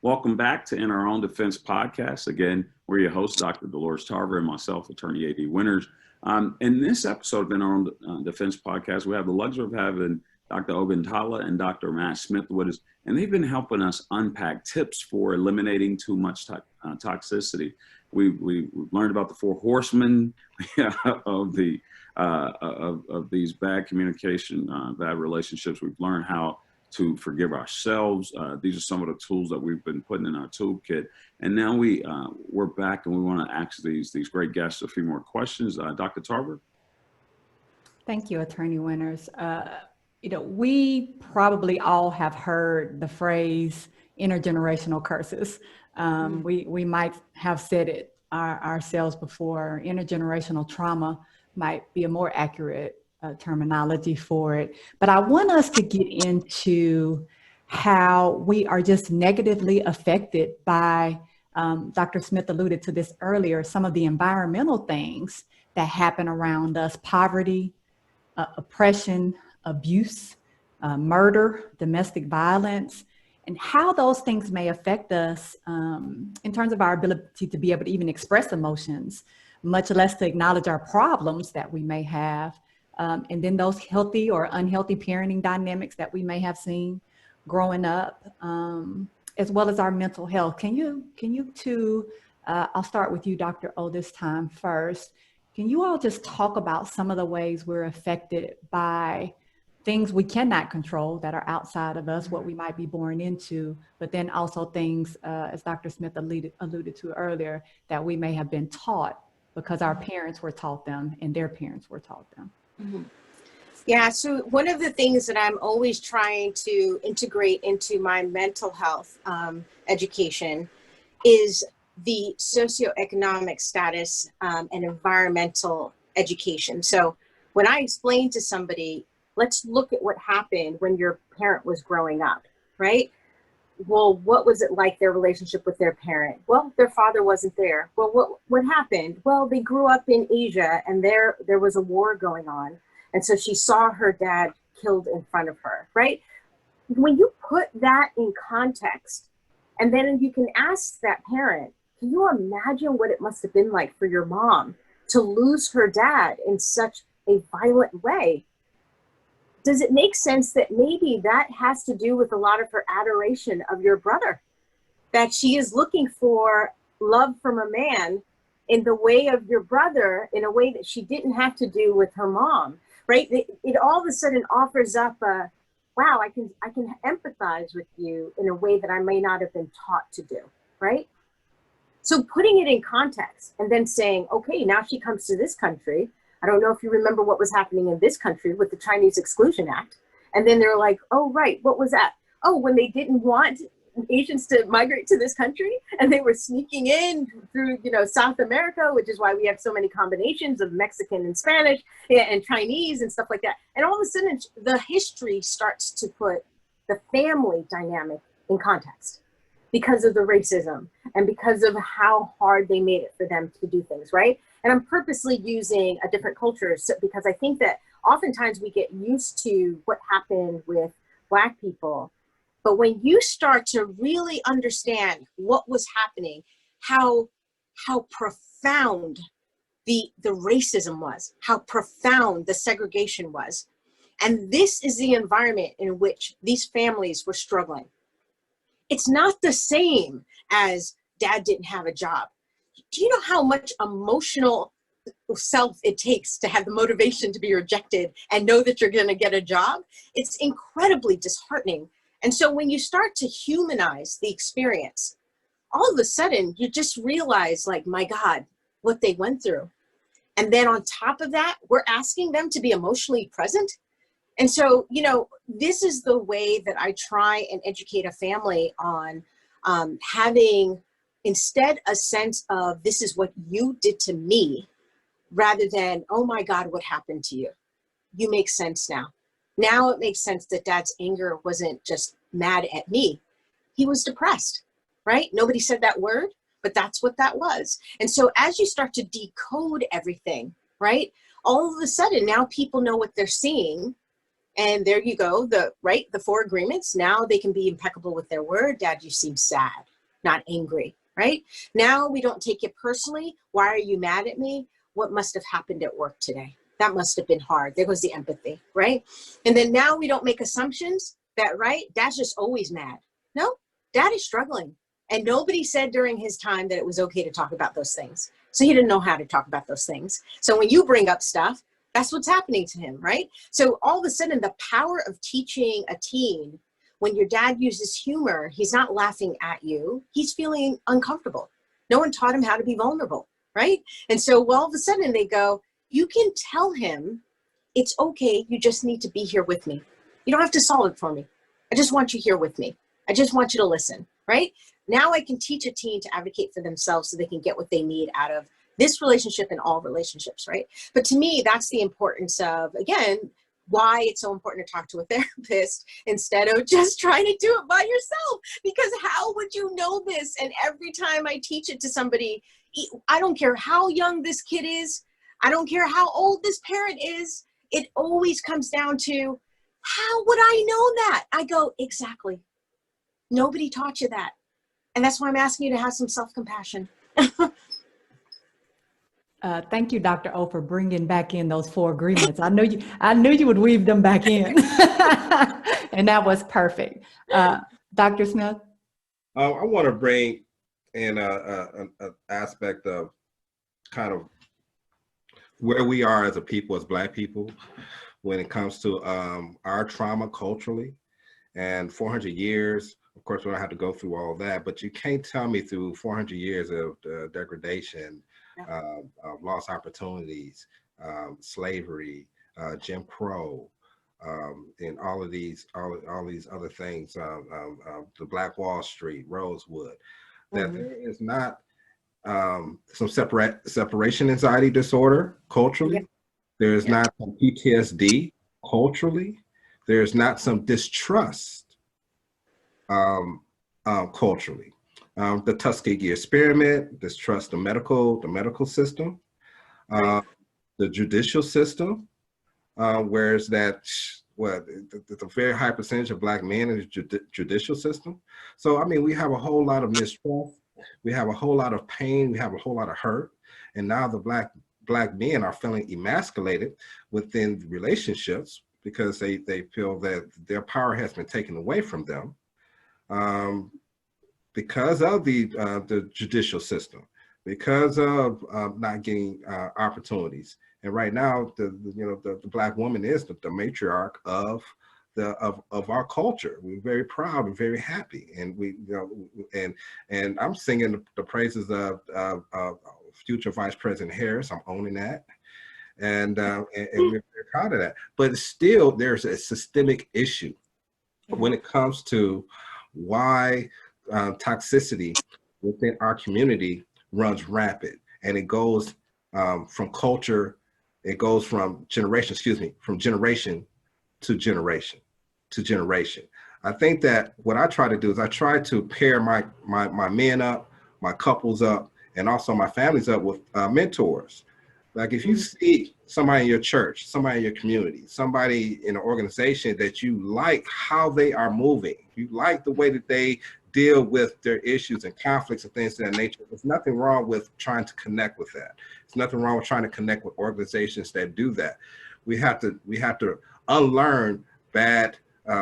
Welcome back to In Our Own Defense podcast. Again, we're your hosts, Dr. Dolores Tarver, and myself, Attorney A.D. Winters. In this episode of In Our Own Defense podcast, we have the luxury of having Dr. Oguntala and Dr. Matt Smith with us, and they've been helping us unpack tips for eliminating too much toxicity. We learned about the four horsemen of these bad communication, bad relationships. We've learned how to forgive ourselves. These are some of the tools that we've been putting in our toolkit. And now we're back and we want to ask these great guests a few more questions. Dr. Tarver? Thank you, Attorney Winters. We probably all have heard the phrase intergenerational curses. We might have said it ourselves before. Intergenerational trauma might be a more accurate terminology for it. But I want us to get into how we are just negatively affected by, Dr. Smith alluded to this earlier, some of the environmental things that happen around us: poverty, oppression, abuse, murder, domestic violence, and how those things may affect us in terms of our ability to be able to even express emotions, much less to acknowledge our problems that we may have. And then those healthy or unhealthy parenting dynamics that we may have seen growing up, as well as our mental health. Can you two, I'll start with you, Dr. O, this time first. Can you all just talk about some of the ways we're affected by things we cannot control that are outside of us, what we might be born into, but then also things, as Dr. Smith alluded to earlier, that we may have been taught because our parents were taught them and their parents were taught them? Mm-hmm. Yeah, so one of the things that I'm always trying to integrate into my mental health education is the socioeconomic status and environmental education. So when I explain to somebody, let's look at what happened when your parent was growing up, right? Well, what was it like, their relationship with their parent? Well, their father wasn't there. Well, what happened? Well, they grew up in Asia and there was a war going on. And so she saw her dad killed in front of her, right? When you put that in context, and then you can ask that parent, can you imagine what it must have been like for your mom to lose her dad in such a violent way? Does it make sense that maybe that has to do with a lot of her adoration of your brother? That she is looking for love from a man in the way of your brother, in a way that she didn't have to do with her mom, right? It all of a sudden offers up a, wow, I can empathize with you in a way that I may not have been taught to do, right? So putting it in context and then saying, okay, now she comes to this country. I don't know if you remember what was happening in this country with the Chinese Exclusion Act. And then they're like, oh, right, what was that? Oh, when they didn't want Asians to migrate to this country and they were sneaking in through, South America, which is why we have so many combinations of Mexican and Spanish and Chinese and stuff like that. And all of a sudden, the history starts to put the family dynamic in context because of the racism and because of how hard they made it for them to do things, right? And I'm purposely using a different culture because I think that oftentimes we get used to what happened with Black people. But when you start to really understand what was happening, how profound the racism was, how profound the segregation was, and this is the environment in which these families were struggling. It's not the same as dad didn't have a job. Do you know how much emotional self it takes to have the motivation to be rejected and know that you're going to get a job? It's incredibly disheartening. And so when you start to humanize the experience, all of a sudden you just realize, like, my God, what they went through. And then on top of that, we're asking them to be emotionally present. And so, this is the way that I try and educate a family on having, instead, a sense of this is what you did to me, rather than, oh my God, what happened to you? You make sense now. Now it makes sense that dad's anger wasn't just mad at me. He was depressed, right? Nobody said that word, but that's what that was. And so as you start to decode everything, right? All of a sudden, now people know what they're seeing. And there you go, the four agreements. Now they can be impeccable with their word. Dad, you seem sad, not angry, right? Now we don't take it personally. Why are you mad at me? What must have happened at work today? That must have been hard. There goes the empathy, right? And then now we don't make assumptions that, right, Dad's just always mad. No, Dad is struggling. And nobody said during his time that it was okay to talk about those things. So he didn't know how to talk about those things. So when you bring up stuff, that's what's happening to him, right? So all of a sudden, the power of teaching a teen, when your dad uses humor, he's not laughing at you, he's feeling uncomfortable. No one taught him how to be vulnerable, right? And so all of a sudden they go, you can tell him, it's okay, you just need to be here with me. You don't have to solve it for me. I just want you here with me. I just want you to listen, right? Now I can teach a teen to advocate for themselves so they can get what they need out of this relationship and all relationships, right? But to me, that's the importance of, again, why it's so important to talk to a therapist instead of just trying to do it by yourself. Because how would you know this? And every time I teach it to somebody, I don't care how young this kid is, I don't care how old this parent is, it always comes down to, how would I know that? I go, exactly. Nobody taught you that. And that's why I'm asking you to have some self-compassion. Thank you, Dr. O, for bringing back in those 4 agreements. I knew you would weave them back in, and that was perfect. Dr. Smith? I want to bring in an aspect of kind of where we are as a people, as Black people, when it comes to our trauma culturally. And 400 years, of course, we don't have to go through all that, but you can't tell me through 400 years of degradation, of lost opportunities, slavery, Jim Crow, and all these other things, the Black Wall Street, Rosewood, that there is not some separation anxiety disorder culturally. Yeah. There is not some PTSD culturally. There's not some distrust culturally. The Tuskegee experiment, distrust the medical system, the judicial system, whereas that, the very high percentage of Black men in the judicial system. So, I mean, we have a whole lot of mistrust. We have a whole lot of pain. We have a whole lot of hurt. And now the Black men are feeling emasculated within relationships because they feel that their power has been taken away from them because of the judicial system, because of not getting opportunities. And right now, the Black woman is the matriarch of our culture. We're very proud and very happy, and and I'm singing the praises of future Vice President Harris. I'm owning that. And we're very proud of that. But still, there's a systemic issue when it comes to why toxicity within our community runs rapid. And it goes from culture, it goes from generation to generation to generation. I think that what I try to do is I try to pair my men up, my couples up, and also my families up with mentors. Like if you see somebody in your church, somebody in your community, somebody in an organization that you like how they are moving, you like the way that they deal with their issues and conflicts and things of that nature, there's nothing wrong with trying to connect with that. There's nothing wrong with trying to connect with organizations that do that. We have to unlearn bad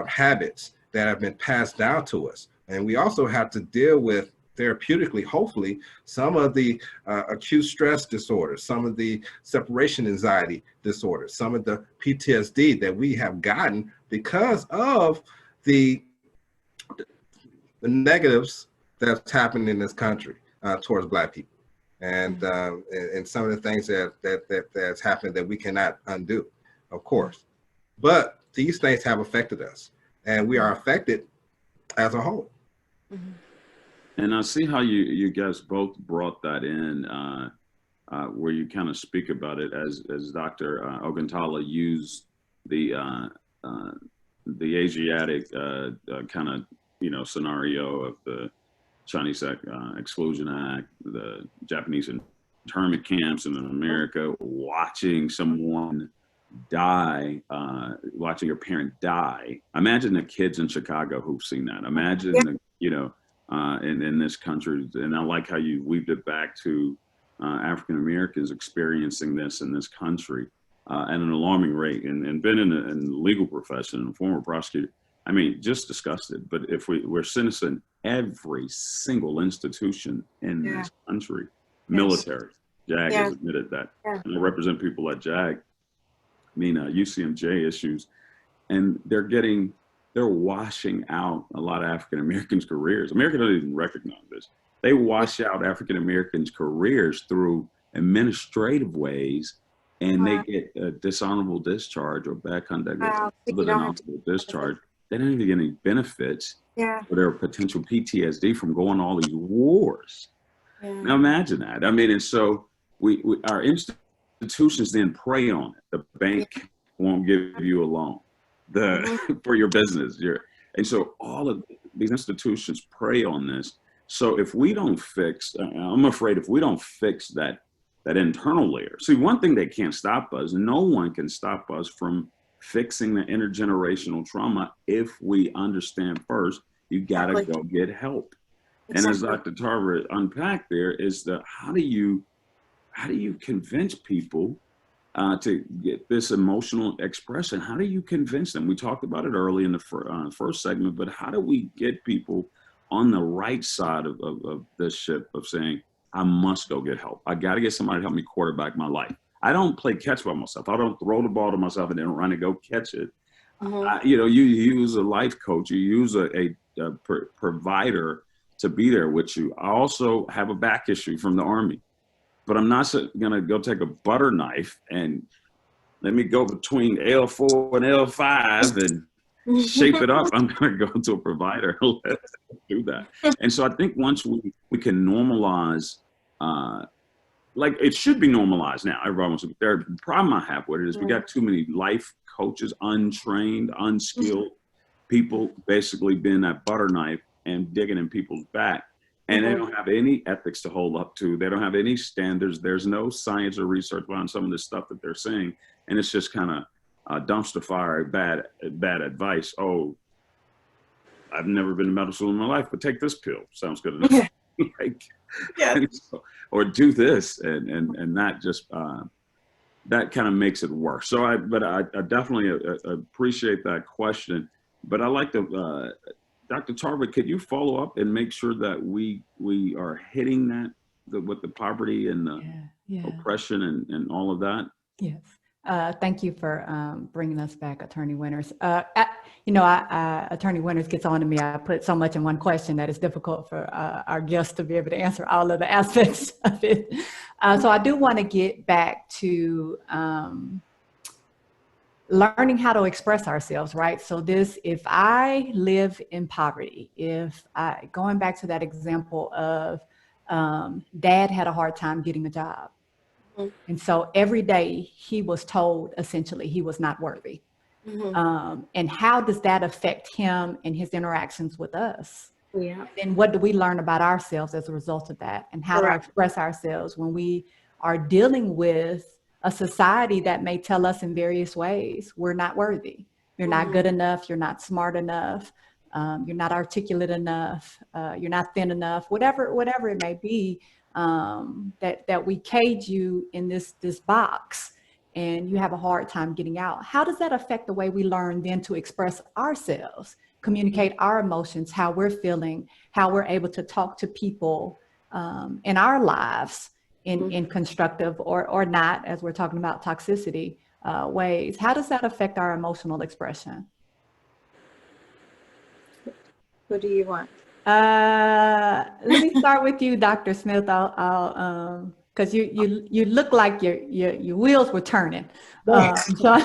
habits that have been passed down to us. And we also have to deal with therapeutically, hopefully, some of the acute stress disorders, some of the separation anxiety disorders, some of the PTSD that we have gotten because of the negatives that's happened in this country towards Black people, and some of the things that's happened that we cannot undo, of course. But these things have affected us, and we are affected as a whole. Mm-hmm. And I see how you guys both brought that in, where you kind of speak about it as Dr. Oguntala used the Asiatic kind of scenario of the Chinese Exclusion Act, the Japanese internment camps in America, watching someone die, watching your parent die. Imagine the kids in Chicago who've seen that. Imagine in this country. And I like how you weaved it back to African Americans experiencing this in this country at an alarming rate, and been in the legal profession and former prosecutor. I mean, just disgusted. But if we're citizen, every single institution in this country, military, JAG has admitted that. And I represent people at JAG, I mean, UCMJ issues, and they're washing out a lot of African Americans' careers. America doesn't even recognize this. They wash out African Americans' careers through administrative ways, and they get a dishonorable discharge or bad conduct with an honorable discharge. They don't even get any benefits for their potential PTSD from going all these wars. Now imagine that. I mean, and so our institutions then prey on it. The bank won't give you a loan for your business. And so all of these institutions prey on this. So if we don't fix, I'm afraid if we don't fix that internal layer. See, one thing that can't stop us, no one can stop us from fixing the intergenerational trauma if we understand first, you gotta go get help. And as Dr. Tarver unpacked there is how do you convince people to get this emotional expression? How do you convince them? We talked about it early in the first segment, but how do we get people on the right side of this ship of saying, I must go get help. I got to get somebody to help me quarterback my life. I don't play catch by myself. I don't throw the ball to myself and then run and go catch it. You use a life coach. You use a provider to be there with you. I also have a back issue from the Army, but I'm not going to go take a butter knife and let me go between L4 and L5 and shape it up. I'm going to go to a provider and let them do that. And so I think once we can normalize, like it should be normalized now. Everybody wants to. The problem I have with it is we got too many life coaches, untrained, unskilled people, basically being that butter knife and digging in people's back. And they don't have any ethics to hold up to. They don't have any standards. There's no science or research behind some of this stuff that they're saying. And it's just kind of dumpster fire, bad advice. Oh, I've never been to medical school in my life, but take this pill. Sounds good enough. So, or do this, and that just that kind of makes it worse. So I definitely appreciate that question. But I like to, Dr. Tarver, could you follow up and make sure that we are hitting that with the poverty and the oppression and all of that? Yes. Thank you for bringing us back, Attorney Winters. Attorney Winters gets on to me. I put so much in one question that it's difficult for our guests to be able to answer all of the aspects of it. So I do want to get back to learning how to express ourselves, right? So if I live in poverty, going back to that example of dad had a hard time getting a job. And so every day he was told essentially he was not worthy. And how does that affect him and his interactions with us? And what do we learn about ourselves as a result of that? And how to express ourselves when we are dealing with a society that may tell us in various ways, we're not worthy. You're not good enough. You're not smart enough. You're not articulate enough. You're not thin enough, whatever it may be. That we cage you in this box and you have a hard time getting out. How does that affect the way we learn then to express ourselves, communicate our emotions, how we're feeling, how we're able to talk to people in our lives in constructive or not, as we're talking about toxicity ways? How does that affect our emotional expression? Who do you want? Let me start with you, Dr. Smith. I'll because you look like your wheels were turning. So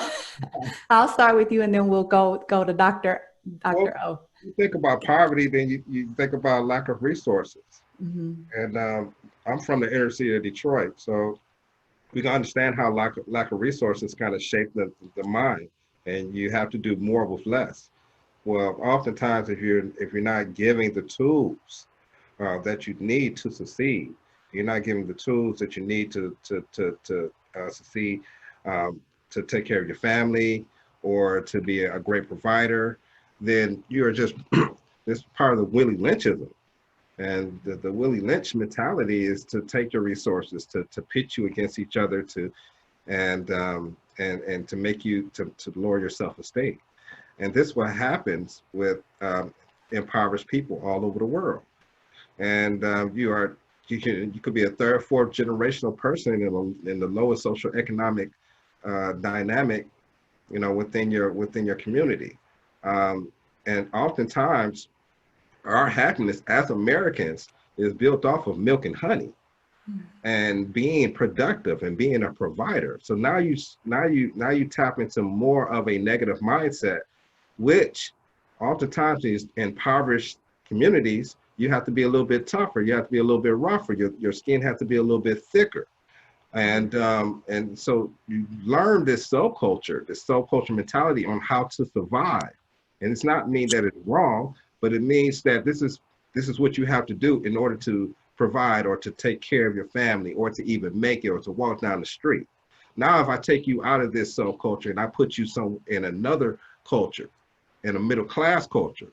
I'll start with you, and then we'll go to Dr. O. You think about poverty, then you think about lack of resources. And I'm from the inner city of Detroit, so we can understand how lack of resources kind of shape the mind, and you have to do more with less. Well, oftentimes, if you're not giving the tools that you need to succeed, you're not giving the tools that you need to succeed, to take care of your family or to be a great provider, then you're just this part of the Willie Lynchism. And the Willie Lynch mentality is to take your resources, to pit you against each other, and to make you to lower your self-esteem. And this is what happens with impoverished people all over the world. And you could be a third, fourth generational person in the lowest social economic dynamic, within your community. And oftentimes, our happiness as Americans is built off of milk and honey, and being productive and being a provider. So now you tap into more of a negative mindset, which oftentimes is impoverished communities. You have to be a little bit tougher. You have to be a little bit rougher. Your skin has to be a little bit thicker. And so you learn this soul culture mentality on how to survive. And it's not mean that it's wrong, but it means that this is what you have to do in order to provide or to take care of your family or to even make it or to walk down the street. Now, if I take you out of this soul culture and I put you in another culture, in a middle class culture,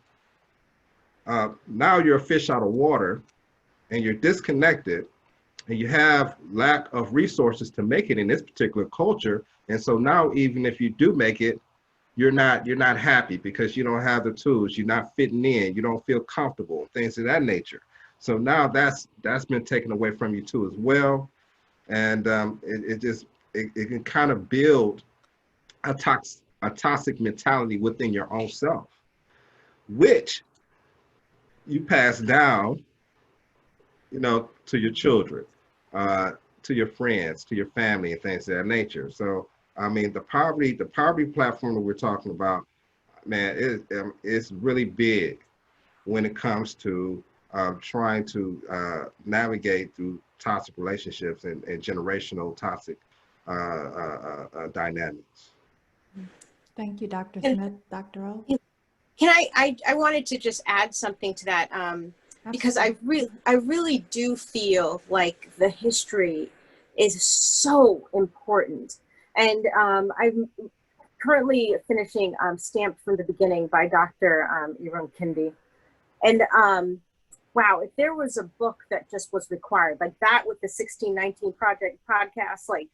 now you're a fish out of water and you're disconnected and you have lack of resources to make it in this particular culture. And so now, even if you do make it, you're not happy because you don't have the tools, you're not fitting in, you don't feel comfortable, things of that nature. So now that's been taken away from you too as well. And it can kind of build a toxic mentality within your own self, which you pass down, to your children, to your friends, to your family, and things of that nature. So, I mean, the poverty platform that we're talking about, man, it's really big when it comes to trying to navigate through toxic relationships and generational toxic dynamics. Thank you, Dr. Smith. Dr. O? Can I wanted to just add something to that, because I really do feel like the history is so important. And I'm currently finishing Stamped from the Beginning by Dr. Iram Kindi. And wow, if there was a book that just was required, like that with the 1619 Project podcast, like,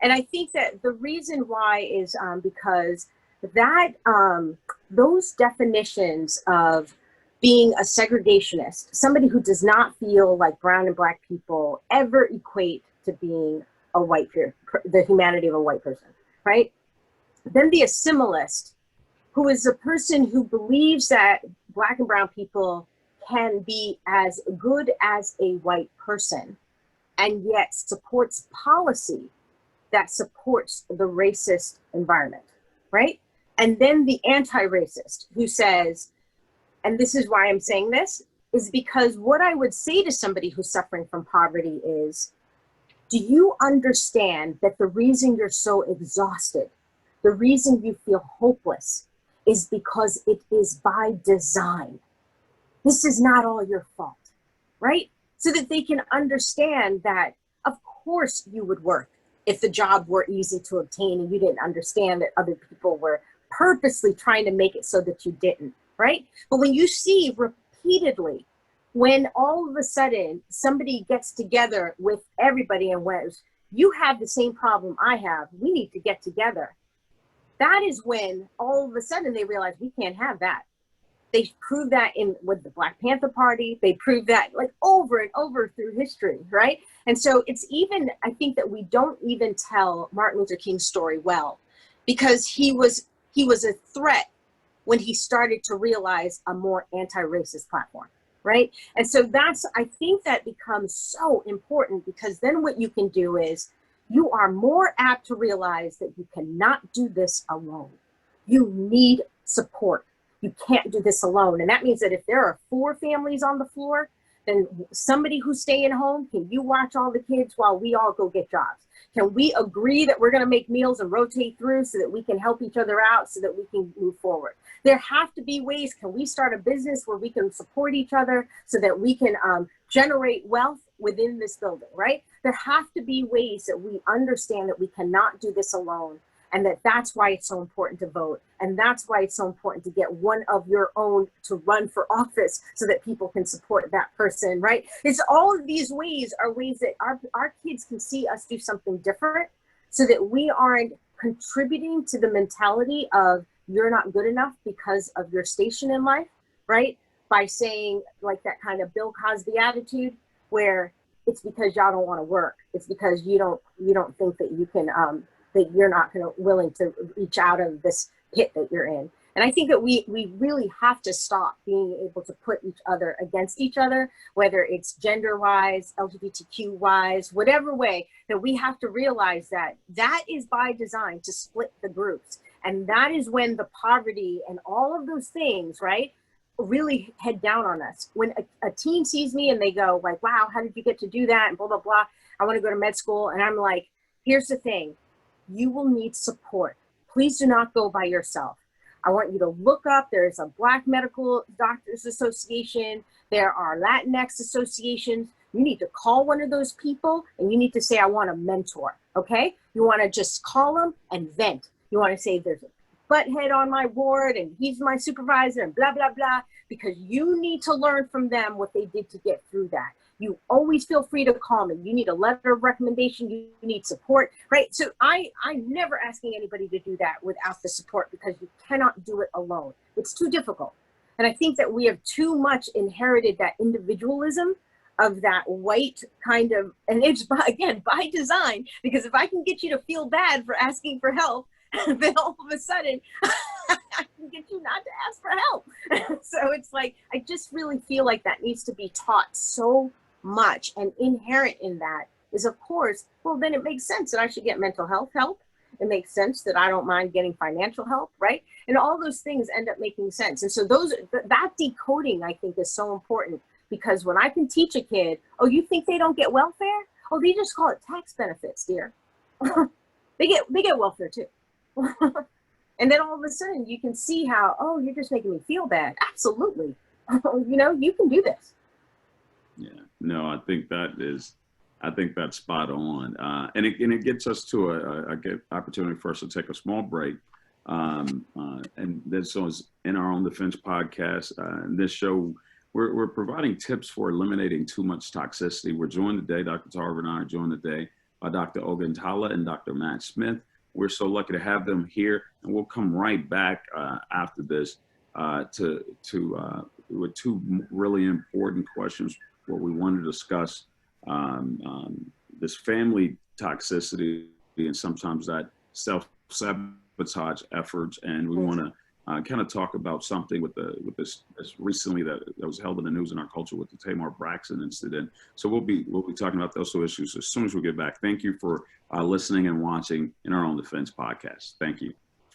and I think that the reason why is because that those definitions of being a segregationist, somebody who does not feel like brown and black people ever equate to being a white the humanity of a white person, right? Then the assimilist, who is a person who believes that black and brown people can be as good as a white person, and yet supports policy that supports the racist environment, right? And then the anti-racist, who says, and this is why I'm saying this, is because what I would say to somebody who's suffering from poverty is, do you understand that the reason you're so exhausted, the reason you feel hopeless, is because it is by design? This is not all your fault, right? So that they can understand that, of course, you would work if the job were easy to obtain and you didn't understand that other people were purposely trying to make it so that you didn't, right? But when you see repeatedly, when all of a sudden somebody gets together with everybody and says, you have the same problem I have, we need to get together. That is when all of a sudden they realize we can't have that. They proved that with the Black Panther Party. They proved that like over and over through history, right? And so it's even, I think that we don't even tell Martin Luther King's story well, because he was a threat when he started to realize a more anti-racist platform, right? And so I think that becomes so important, because then what you can do is you are more apt to realize that you cannot do this alone. You need support. You can't do this alone. And that means that if there are 4 families on the floor, then somebody who's staying home, can you watch all the kids while we all go get jobs? Can we agree that we're going to make meals and rotate through so that we can help each other out so that we can move forward? There have to be ways. Can we start a business where we can support each other so that we can generate wealth within this building, right? There have to be ways that we understand that we cannot do this alone, and that's why it's so important to vote. And that's why it's so important to get one of your own to run for office so that people can support that person, right? It's all of these ways are ways that our kids can see us do something different so that we aren't contributing to the mentality of you're not good enough because of your station in life, right? By saying like that kind of Bill Cosby attitude where it's because y'all don't want to work. It's because you don't think that you can, that you're not willing to reach out of this pit that you're in. And I think that we really have to stop being able to put each other against each other, whether it's gender wise, LGBTQ wise, whatever way, that we have to realize that that is by design to split the groups. And that is when the poverty and all of those things, right, really head down on us. When a teen sees me and they go like, wow, how did you get to do that? And blah, blah, blah. I want to go to med school. And I'm like, here's the thing. You will need support. Please do not go by yourself. I want you to look up. There's a Black Medical Doctors Association. There are Latinx associations. You need to call one of those people and you need to say, I want a mentor. Okay. You want to just call them and vent. You want to say there's a butthead on my ward and he's my supervisor and blah, blah, blah, because you need to learn from them what they did to get through that. You always feel free to call me. You need a letter of recommendation. You need support, right? So I'm never asking anybody to do that without the support because you cannot do it alone. It's too difficult. And I think that we have too much inherited that individualism of that white kind of, and it's by design, because if I can get you to feel bad for asking for help, then all of a sudden I can get you not to ask for help. So it's like, I just really feel like that needs to be taught so much. And inherent in that is, of course, well, then it makes sense that I should get mental health help. It makes sense that I don't mind getting financial help, right? And all those things end up making sense. And so that decoding, I think, is so important, because when I can teach a kid, oh, you think they don't get welfare? Oh, they just call it tax benefits, dear. They get welfare too. And then all of a sudden you can see how, oh, you're just making me feel bad. Absolutely. You can do this. Yeah, no, I think that's spot on. And it gets us to a good opportunity for us to take a small break. And this was in our own defense podcast. In this show, we're providing tips for eliminating too much toxicity. We're joined today, Dr. Tarver and I are joined today by Dr. Oguntala and Dr. Matt Smith. We're so lucky to have them here, and we'll come right back after this with two really important questions. What we want to discuss this family toxicity and sometimes that self-sabotage efforts, and we want to kind of talk about something with this recently that was held in the news in our culture with the Tamar Braxton incident. So we'll be talking about those issues as soon as we get back. Thank you for listening and watching in our own defense podcast. Thank you.